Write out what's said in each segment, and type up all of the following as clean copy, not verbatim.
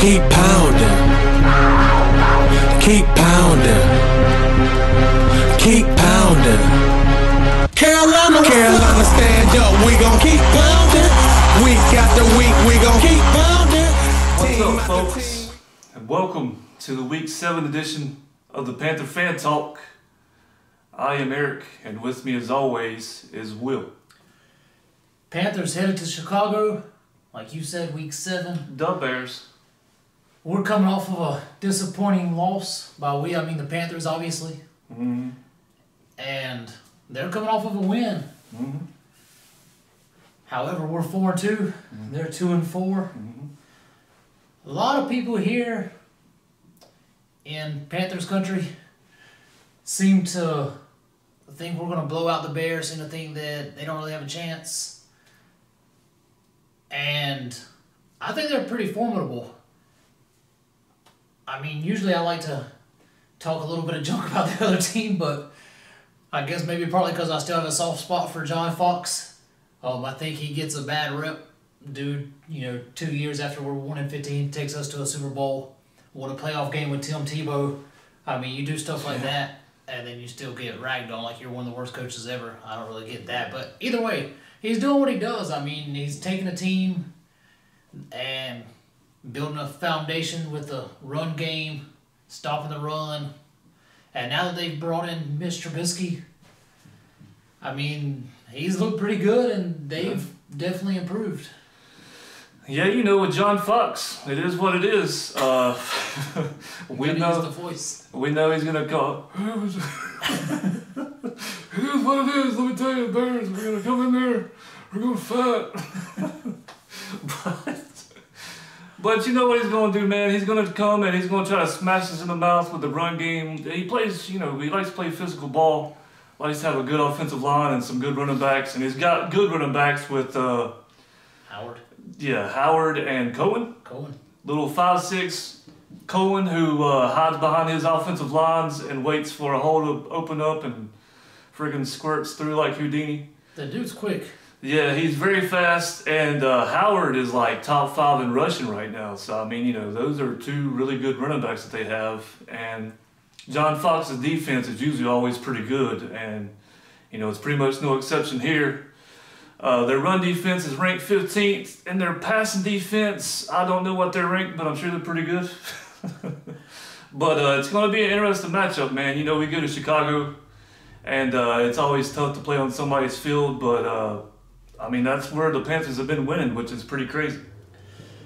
Keep pounding. Keep pounding. Keep pounding. Carolina, stand up. We gon' keep pounding. Week after week, we gon' keep pounding. What's up, folks? And welcome to the Week 7 edition of the Panther Fan Talk. I am Eric, and with me as always is Will. Panthers headed to Chicago, like you said, Week 7. Dub Bears. We're coming off of a disappointing loss. By we, I mean the Panthers, obviously. Mm-hmm. And they're coming off of a win. Mm-hmm. However, we're 4-2. Mm-hmm. They're 2-4. Mm-hmm. A lot of people here in Panthers country seem to think we're going to blow out the Bears, seem to think that they don't really have a chance. And I think they're pretty formidable. I mean, usually I like to talk a little bit of junk about the other team, but I guess maybe partly because I still have a soft spot for John Fox. I think he gets a bad rep. Dude, 2 years after we're 1-15, takes us to a Super Bowl, won a playoff game with Tim Tebow. I mean, you do stuff like that, and then you still get ragged on like you're one of the worst coaches ever. I don't really get that. But either way, he's doing what he does. I mean, he's taking a team and building a foundation with the run game, stopping the run. And now that they've brought in Mitch Trubisky, I mean, he's looked pretty good, and they've definitely improved. Yeah, with John Fox, it is what it is. We know the voice. We know he's gonna call. It is what it is. Let me tell you, the Bears. We're gonna come in there. We're gonna fight. But you know what he's gonna do, man. He's gonna come and he's gonna try to smash us in the mouth with the run game. He plays, he likes to play physical ball. Likes to have a good offensive line and some good running backs, and he's got good running backs with Howard. Yeah, Howard and Cohen. Little 5'6" Cohen who hides behind his offensive lines and waits for a hole to open up and friggin' squirts through like Houdini. That dude's quick. Yeah, he's very fast, and Howard is like top 5 in rushing right now. So, I mean, those are two really good running backs that they have. And John Fox's defense is usually always pretty good, and, it's pretty much no exception here. Their run defense is ranked 15th, and their passing defense, I don't know what they're ranked, but I'm sure they're pretty good. But it's going to be an interesting matchup, man. We go to Chicago, and it's always tough to play on somebody's field, but I mean, that's where the Panthers have been winning, which is pretty crazy.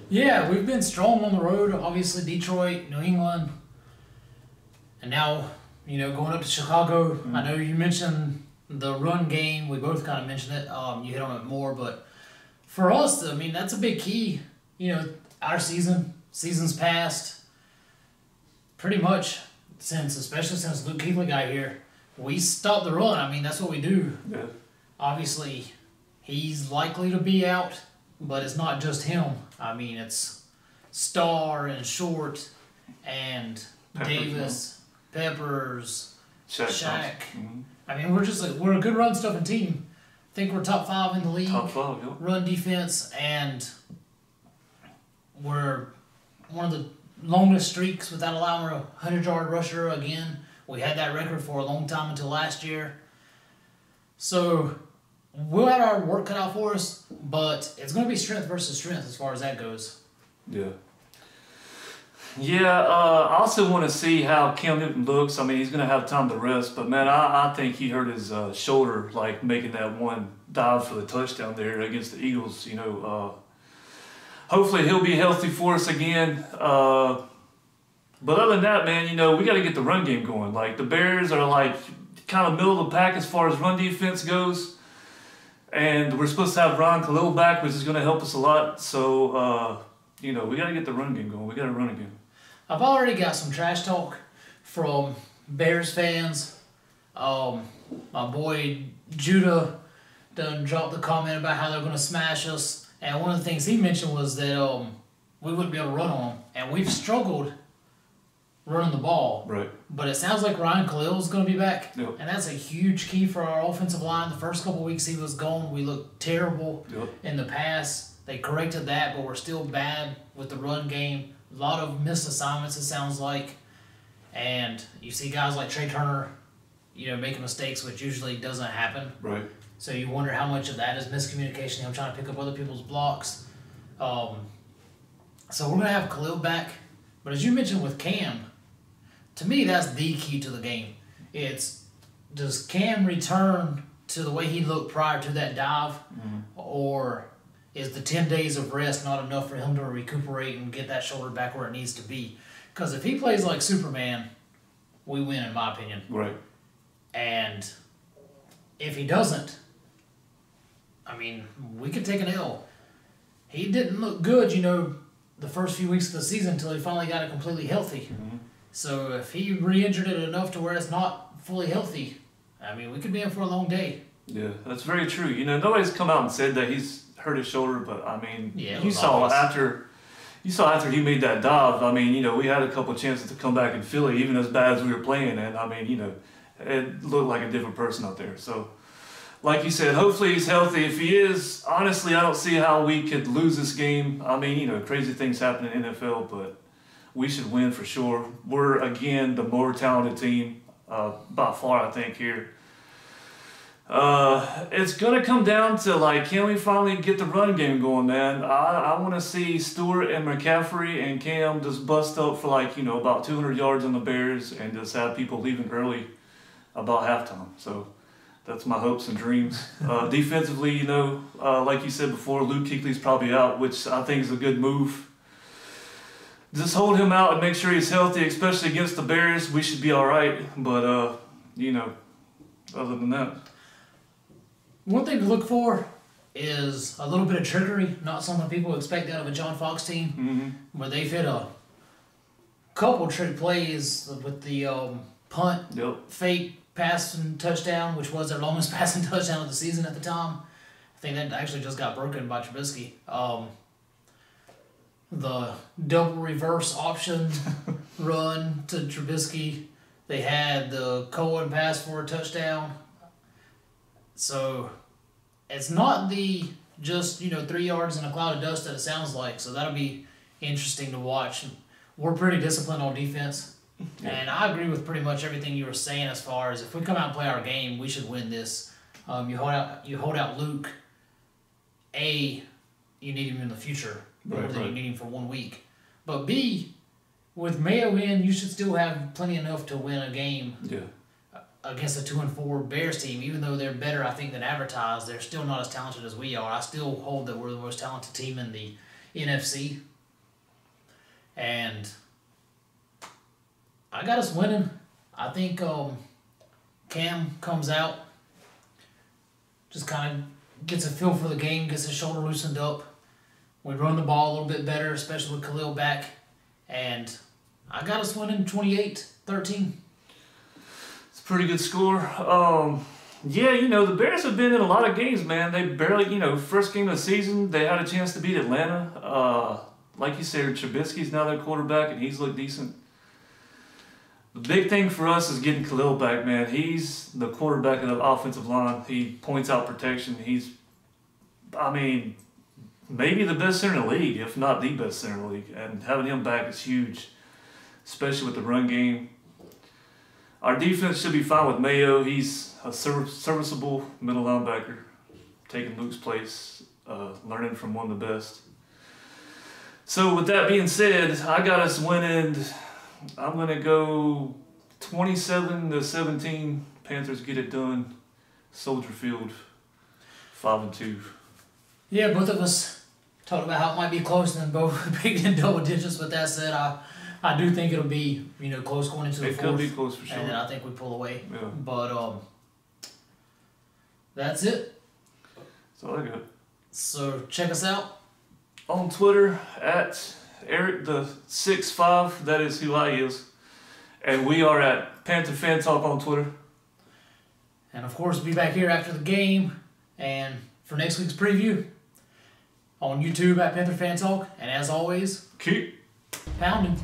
Yeah, we've been strong on the road. Obviously, Detroit, New England, and now, going up to Chicago. Mm-hmm. I know you mentioned the run game. We both kind of mentioned it. You hit on it more, but for us, I mean, that's a big key. Our seasons past, pretty much especially since Luke Kuechly got here, we stopped the run. I mean, that's what we do. Yeah. Obviously, he's likely to be out, but it's not just him. I mean, it's Starr and Short and Davis, Peppers, Shaq. Mm-hmm. I mean, we're a good run stuffing team. I think we're top 5 in the league. Top 5, yeah. Run defense, and we're one of the longest streaks without allowing a 100-yard rusher again. We had that record for a long time until last year. So we'll have our work cut out for us, but it's going to be strength versus strength as far as that goes. Yeah. Yeah, I also want to see how Cam Newton looks. I mean, he's going to have time to rest, but, man, I think he hurt his shoulder, like making that one dive for the touchdown there against the Eagles. Hopefully he'll be healthy for us again. But other than that, man, we got to get the run game going. Like, the Bears are, like, kind of middle of the pack as far as run defense goes. And we're supposed to have Ron Khalil back, which is going to help us a lot. So, we got to get the run game going. We got to run again. I've already got some trash talk from Bears fans. My boy Judah done dropped the comment about how they're going to smash us. And one of the things he mentioned was that we wouldn't be able to run on them. And we've struggled running the ball. Right. But it sounds like Ryan Khalil is going to be back. Yep. And that's a huge key for our offensive line. The first couple weeks he was gone, we looked terrible in the pass. They corrected that, but we're still bad with the run game. A lot of missed assignments, it sounds like. And you see guys like Trey Turner, making mistakes, which usually doesn't happen. Right. So you wonder how much of that is miscommunication, him trying to pick up other people's blocks. So we're going to have Khalil back. But as you mentioned with Cam, to me, that's the key to the game. Does Cam return to the way he looked prior to that dive? Mm-hmm. Or is the 10 days of rest not enough for him to recuperate and get that shoulder back where it needs to be? Because if he plays like Superman, we win, in my opinion. Right. And if he doesn't, we could take an L. He didn't look good, the first few weeks of the season until he finally got it completely healthy. Mm-hmm. So if he re-injured it enough to where it's not fully healthy, we could be in for a long day. Yeah, that's very true. Nobody's come out and said that he's hurt his shoulder, but yeah, you saw after he made that dive. We had a couple of chances to come back in Philly, even as bad as we were playing, and it looked like a different person out there. So, like you said, hopefully he's healthy. If he is, honestly, I don't see how we could lose this game. Crazy things happen in the NFL, but we should win for sure. We're, again, the more talented team by far, I think, here. It's going to come down to, can we finally get the run game going, man? I want to see Stewart and McCaffrey and Cam just bust up for, about 200 yards on the Bears and just have people leaving early about halftime. So that's my hopes and dreams. Defensively, like you said before, Luke Kuechly's probably out, which I think is a good move. Just hold him out and make sure he's healthy, especially against the Bears. We should be all right. But, other than that. One thing to look for is a little bit of trickery, not something people expect out of a John Fox team, mm-hmm. where they've hit a couple trick plays with the punt, fake pass and touchdown, which was their longest passing touchdown of the season at the time. I think that actually just got broken by Trubisky. The double reverse option run to Trubisky. They had the Cohen pass for a touchdown. So it's not the just 3 yards in a cloud of dust that it sounds like. So that'll be interesting to watch. We're pretty disciplined on defense, and I agree with pretty much everything you were saying as far as if we come out and play our game, we should win this. You hold out Luke. A, you need him in the future more than you need him for 1 week. But B, with Mayo in, you should still have plenty enough to win a game. Yeah. Against a 2-4 Bears team, even though they're better, I think, than advertised, they're still not as talented as we are. I still hold that we're the most talented team in the NFC. And I got us winning. I think Cam comes out, just kind of gets a feel for the game, gets his shoulder loosened up. We run the ball a little bit better, especially with Khalil back. And I got us winning 28-13. Pretty good score. The Bears have been in a lot of games, man. They barely, first game of the season, they had a chance to beat Atlanta. Like you said, Trubisky's now their quarterback, and he's looked decent. The big thing for us is getting Khalil back, man. He's the quarterback of the offensive line. He points out protection. He's, maybe the best center in the league, if not the best center in the league. And having him back is huge, especially with the run game. Our defense should be fine with Mayo. He's a serviceable middle linebacker, taking Luke's place, learning from one of the best. So with that being said, I got us winning. I'm going to go 27-17. Panthers get it done. Soldier Field, 5-2. Yeah, both of us talked about how it might be close and both big in double digits. With that said, I do think it'll be, close going into the fourth. It could be close for sure. And then I think we pull away. Yeah. But that's it. That's all I got. So check us out. On Twitter, at Eric65. That is who I is. And we are at Panther Fan Talk on Twitter. And of course, be back here after the game and for next week's preview on YouTube at Panther Fan Talk. And as always, keep pounding.